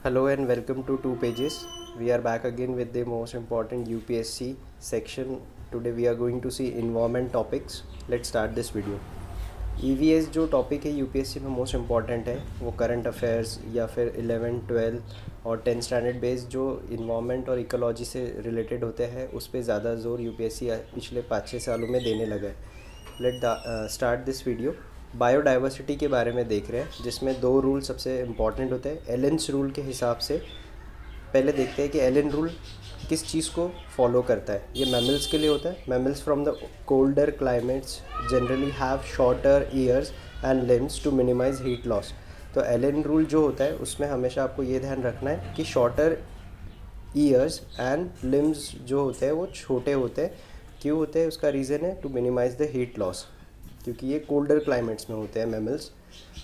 Hello and welcome to Two Pages. We are back again with the most important UPSC section. Today we are going to see environment topics. Let's start this video. EVS जो topic है UPSC में most important है वो current affairs या फिर 11, 12 और 10 standard based जो environment और इकोलॉजी से रिलेटेड होते हैं उस पर ज़्यादा जोर यूपीएससी पिछले 5-6 सालों में देने लगा है. Let start this video. Biodiversity के बारे में देख रहे हैं जिसमें 2 रूल सबसे इम्पॉर्टेंट होते हैं. एलेंस रूल के हिसाब से पहले देखते हैं कि एलन रूल किस चीज़ को फॉलो करता है. ये मैमल्स के लिए होता है. Mammals from the colder climates generally have shorter ears and limbs to minimise heat loss. तो एलन रूल जो होता है उसमें हमेशा आपको ये ध्यान रखना है कि शॉर्टर ईयर्स एंड लिम्स जो होते हैं वो छोटे होते हैं. क्यों होते हैं उसका रीज़न है to minimise the heat loss, क्योंकि ये कोल्डर क्लाइमेट्स में होते हैं mammals.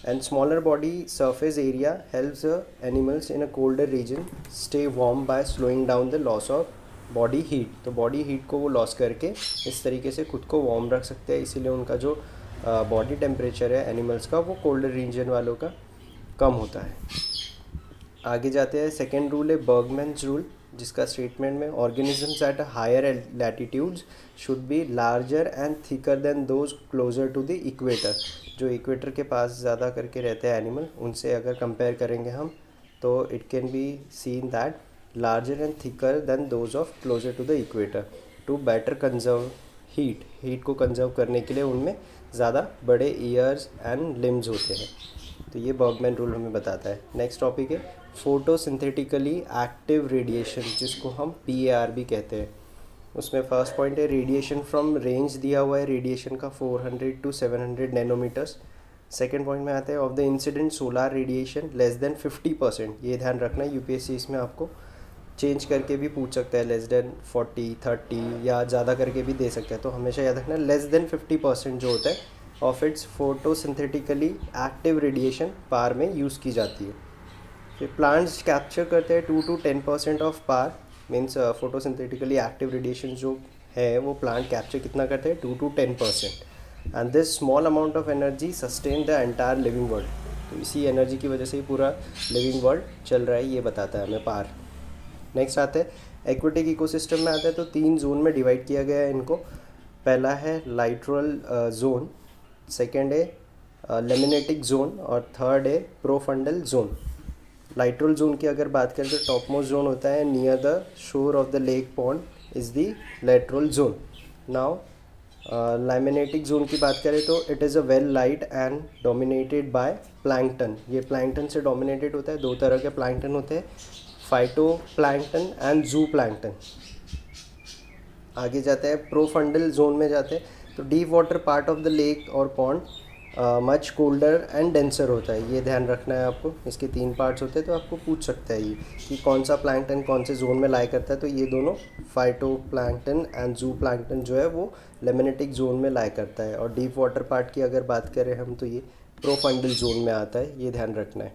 And smaller body surface area helps animals in a colder region stay warm by slowing down the loss of body heat. तो बॉडी हीट को वो loss करके इस तरीके से खुद को वार्म रख सकते हैं. इसीलिए उनका जो बॉडी टेम्परेचर है एनिमल्स का वो कोल्डर रीजन वालों का कम होता है. आगे जाते हैं. सेकेंड रूल है बर्गमैन्स रूल, जिसका स्टेटमेंट में organisms at higher latitudes should be larger and thicker than those closer to the equator. जो इक्वेटर के पास ज़्यादा करके रहते हैं एनिमल, उनसे अगर कंपेयर करेंगे हम तो it can be seen that larger and thicker than those of closer to the equator to better conserve heat को कंजर्व करने के लिए उनमें ज़्यादा बड़े ईयर्स एंड लिम्स होते हैं. तो ये बर्गमैन रूल हमें बताता है. नेक्स्ट टॉपिक है फोटोसिंथेटिकली एक्टिव रेडिएशन, जिसको हम PAR भी कहते हैं. उसमें फर्स्ट पॉइंट है रेडिएशन फ्रॉम रेंज दिया हुआ है रेडिएशन का 400 to 700 नैनोमीटर्स. सेकेंड पॉइंट में आता है of the incident solar radiation less than 50%. ये ध्यान रखना है, यूपीएससी इसमें आपको चेंज करके भी पूछ सकता है, लेस देन 40, 30 या ज़्यादा करके भी दे सकता है. तो हमेशा याद रखना लेस देन 50% जो होता है of its photosynthetically active radiation PAR में यूज़ की जाती है. फिर प्लांट्स कैप्चर करते हैं 2 to 10% of PAR. Means photosynthetically active radiation जो है वो प्लांट कैप्चर कितना करते हैं 2 to 10%. And this small amount of energy sustain the entire living world. तो इसी एनर्जी की वजह से ही पूरा लिविंग वर्ल्ड चल रहा है, ये बताता है हमें पार. नेक्स्ट आते हैं एक्वेटिक इकोसिस्टम में आता है. तो 3 जोन में डिवाइड किया गया है इनको. पहला है लाइटरल जोन, सेकेंड है लेमिनेटिक जोन और थर्ड है प्रोफंडल जोन. लाइटरल जोन की अगर बात करें तो टॉप मोस्ट जोन होता है near the shore of the lake pond is the lateral zone. Now limnetic zone की बात करें तो it is a well light and dominated by plankton. ये प्लैंकटन से डोमिनेटेड होता है. 2 तरह के प्लैंकटन होते हैं, phytoplankton and zooplankton. आगे जाते हैं प्रोफंडल जोन में जाते हैं. तो deep water part of the lake और pond much colder and denser होता है. ये ध्यान रखना है आपको. इसके 3 पार्ट्स होते हैं, तो आपको पूछ सकता है ये कि कौन सा प्लैंकटन कौन से जोन में लाई करता है. तो ये दोनों फाइटो प्लैंकटन एंड जू प्लैंकटन जो है वो लेमिनेटिक जोन में लाई करता है. और डीप वाटर पार्ट की अगर बात करें हम तो ये प्रोफंडल जोन में आता है. ये ध्यान रखना है.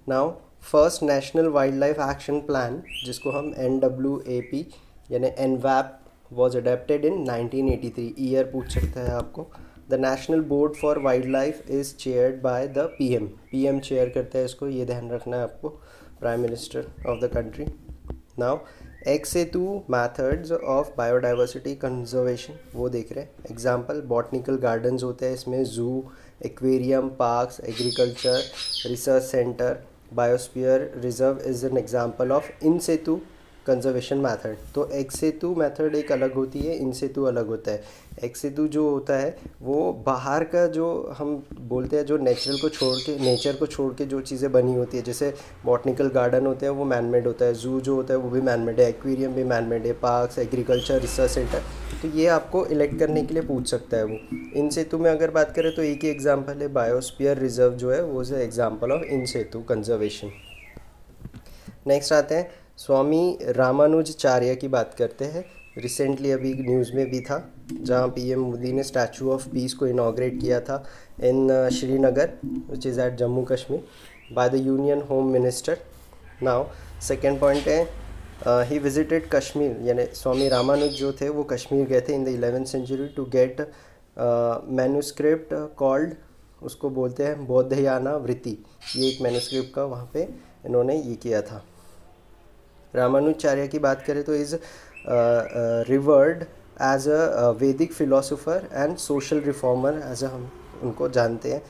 Now first national wild life action plan, जिसको हम NWAP यानी NWAP was adapted in 1983. Year पूछ सकता है आपको. The national board for wild life is chaired by the PM chair करता है इसको. ये ध्यान रखना है आपको, prime minister of the country. Now ex-situ methods of biodiversity conservation वो देख रहे हैं. एग्जाम्पल बॉटनिकल गार्डन्स होते हैं इसमें, zoo, aquarium, parks, agriculture research centre, biosphere reserve is an example of in situ conservation method. तो ex-situ मैथड एक अलग होती है, in-situ अलग होता है. ex-situ जो होता है वो बाहर का जो हम बोलते हैं जो नेचर को छोड़ के जो चीज़ें बनी होती है, जैसे बॉटनिकल गार्डन होते हैं वो मैनमेड होता है, जू जो होता है वो भी मैनमेड है, एक्वेरियम भी मैनमेड है, पार्क्स, एग्रीकल्चर रिसर्च सेंटर. तो ये आपको इलेक्ट करने के लिए पूछ सकता है वो. in-situ में अगर बात करें तो एक ही एग्जाम्पल है बायोस्फीयर रिजर्व जो है वो है example of in-situ conservation. Next आते हैं स्वामी रामानुजाचार्य की बात करते हैं. रिसेंटली अभी न्यूज़ में भी था जहाँ PM मोदी ने स्टैचू ऑफ पीस को इनाग्रेट किया था in Srinagar which is at Jammu Kashmir by the union home minister. Now second point है ही विजिटेड कश्मीर, यानी स्वामी रामानुज जो थे वो कश्मीर गए थे in the 11th century to get manuscript called उसको बोलते हैं बौद्धयाना वृत्ति। ये एक मैन्युस्क्रिप्ट का वहाँ पे इन्होंने ये किया था। रामानुजाचार्य की बात करें तो is revered as a Vedic philosopher and social reformer, as हम उनको जानते हैं।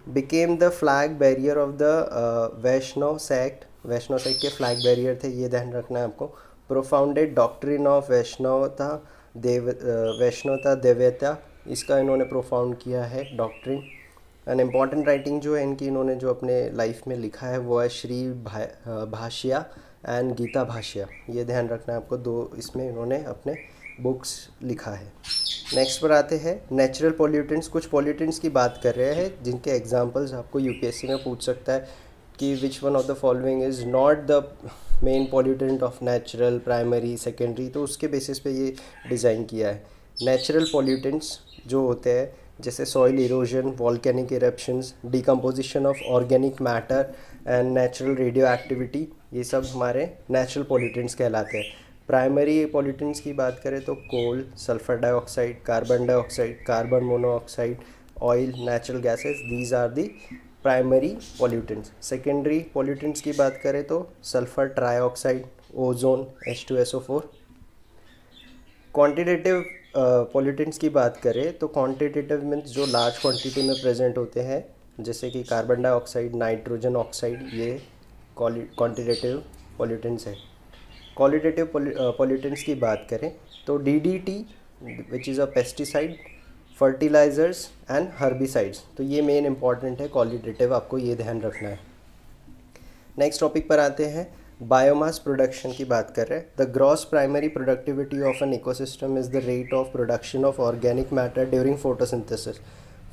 Became the flag barrier of the Vaishnava sect, Vaishnava sect के फ्लैग बैरियर थे, ये ध्यान रखना है आपको। प्रोफाउंडेड डॉक्ट्रिन ऑफ वैष्णवता देवता, इसका इन्होंने प्रोफाउंड किया है डॉक्ट्रिन। एन इम्पॉर्टेंट राइटिंग जो है इनकी, इन्होंने जो अपने लाइफ में लिखा है वो है श्री भाष्या एंड गीता भाष्या, ये ध्यान रखना है आपको। दो इसमें इन्होंने अपने बुक्स लिखा है। नेक्स्ट पर आते हैं नेचुरल पॉल्यूटेंट्स। कुछ पॉल्यूटेंट्स की बात कर रहे हैं जिनके एग्जांपल्स आपको यूपीएससी में पूछ सकता है कि which one of the following is not the main pollutant of natural, primary, secondary, तो उसके बेसिस पे ये डिज़ाइन किया है। नेचुरल पॉल्यूटेंट्स जो होते हैं जैसे soil erosion, volcanic eruptions, decomposition of organic matter and natural radio activity, ये सब हमारे नेचुरल पॉल्यूटेंट्स कहलाते हैं। प्राइमरी पॉल्यूटेंट्स की बात करें तो coal, sulphur dioxide, carbon dioxide, carbon monoxide, oil, natural gases, these are the primary pollutants. Secondary pollutants की बात करें तो sulphur trioxide, ozone, H2SO4। Quantitative pollutants की बात करें तो क्वांटिटेटिव मीन्स जो लार्ज क्वांटिटी में प्रेजेंट होते हैं, जैसे कि कार्बन डाइऑक्साइड, नाइट्रोजन ऑक्साइड, ये क्वांटिटेटिव पॉल्यूटेंट्स है। क्वालिटेटिव पॉल्यूटेंट्स की बात करें तो DDT which is a pesticide, fertilizers and herbicides, तो ये मेन इंपॉर्टेंट है क्वालिटेटिव, आपको ये ध्यान रखना है। नेक्स्ट टॉपिक पर आते हैं, बायोमास प्रोडक्शन की बात कर रहे हैं। The gross primary productivity of an ecosystem is the rate of production of organic matter during photosynthesis.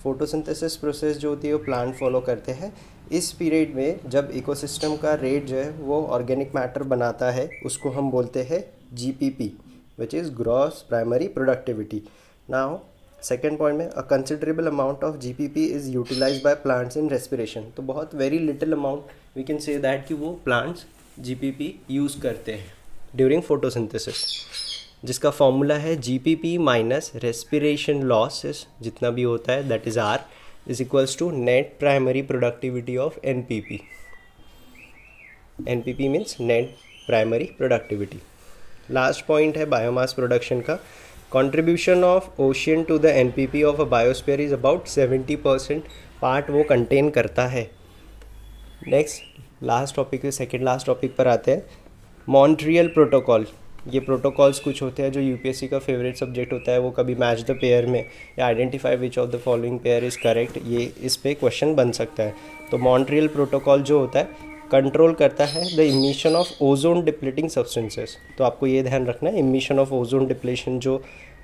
Photosynthesis process जो होती है वो प्लांट फॉलो करते हैं। इस पीरियड में जब इकोसिस्टम का रेट जो है वो ऑर्गेनिक मैटर बनाता है, उसको हम बोलते हैं GPP, which is gross primary productivity. Now second point में, a considerable amount of GPP is utilised by plants in respiration, तो बहुत very little amount we can say that कि वो प्लांट्स GPP यूज़ करते हैं ड्यूरिंग फोटोसिंथेसिस, जिसका formula है GPP minus respiration losses जितना भी होता है, that is R is equals to net primary productivity of NPP। NPP means net primary productivity. Last point है बायोमास प्रोडक्शन का। Contribution of ocean to the NPP of a biosphere is about 70% part वो contain करता है। Next last topic, second last topic पर आते हैं, Montreal protocol. ये protocols कुछ होते हैं जो यूपीएससी का फेवरेट सब्जेक्ट होता है, वो कभी मैच द पेयर में या identify which of the following pair is correct, ये इस पे क्वेश्चन बन सकता है। तो मॉन्ट्रियल प्रोटोकॉल जो होता है कंट्रोल करता है the emission of ozone depleting substances, तो आपको ये ध्यान रखना है इमिशन ऑफ ओजोन डिप्लीशन जो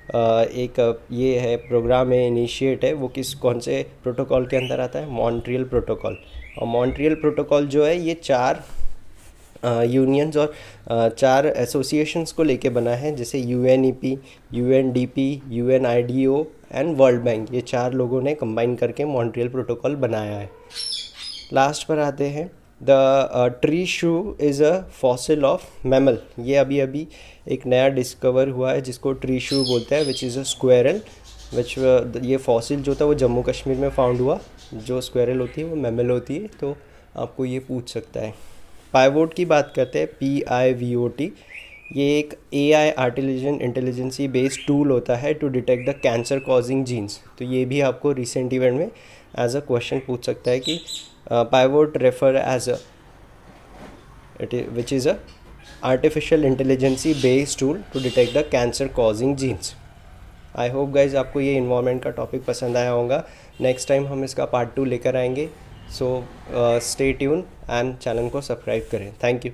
एक ये है प्रोग्राम है, इनिशिएट है, वो कौन से प्रोटोकॉल के अंदर आता है, मॉन्ट्रियल प्रोटोकॉल। और मॉन्ट्रियल प्रोटोकॉल जो है ये 4 यूनियंस और 4 एसोसिएशंस को लेके बना है, जैसे UNEP, UNDP, UNIDO and world bank, ये 4 लोगों ने कंबाइन करके मॉन्ट्रियल प्रोटोकॉल बनाया है। लास्ट पर आते हैं, the tree shoe is a fossil of mammal. ये अभी अभी एक नया डिस्कवर हुआ है जिसको ट्री शू बोलते हैं, विच इज़ अ स्क्वेरल, विच ये फॉसिल जो था वो जम्मू कश्मीर में फाउंड हुआ। जो स्क्वेरल होती है वो मैमल होती है, तो आपको ये पूछ सकता है। पाइवोट की बात करते हैं, PIVOT, ये एक AI artificial intelligence based tool होता है to detect the cancer causing genes, तो ये भी आपको रिसेंट इवेंट में एज अ क्वेश्चन पूछ सकता है कि pivot refer as a which is a artificial intelligence based tool to detect the cancer causing genes. I hope guys आपको ये इन्वायरमेंट का टॉपिक पसंद आया होगा। नेक्स्ट टाइम हम इसका पार्ट 2 लेकर आएंगे, so stay tune and channel को सब्सक्राइब करें। Thank you.